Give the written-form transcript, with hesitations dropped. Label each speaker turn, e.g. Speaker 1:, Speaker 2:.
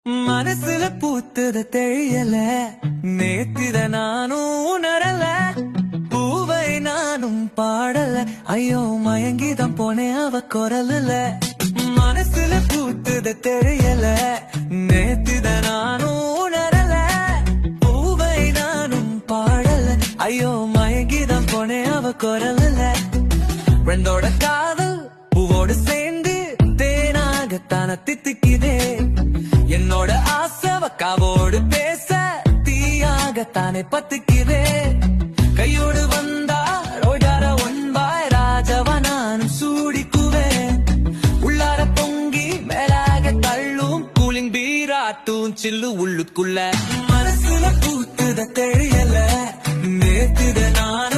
Speaker 1: மனசுல பூத்தத தெரியல, நேத்தித நானும் உணரல, பூவை நானும் பாடல, ஐயோ மயங்கிதான் போனேன் அவ குரலுல. மனசுல பூத்தத தெரியல, நேத்தித நானும் உணரல, பூவை நானும் பாடல, ஐயோ மயங்கிதான் போனேன் அவ குரலுல. ரெண்டோட காதல் பூவோடு சேர்ந்து தேனாகத்தான தித்திக்குதே, என்னோட ஆசவ காவோடு பேச தீயாகத்தானே பத்துக்குதே. கையோடு வந்தா ரோஜார ஒன்பாய் ராஜவ நானும் சூடிக்குவேன், உள்ளார பொங்கி மேலாக தள்ளும் கூலிங் பீராட்டும் சில்லு உள்ளுக்குள்ள. மனசுல பூத்துத தெரியல, நேத்துத நான்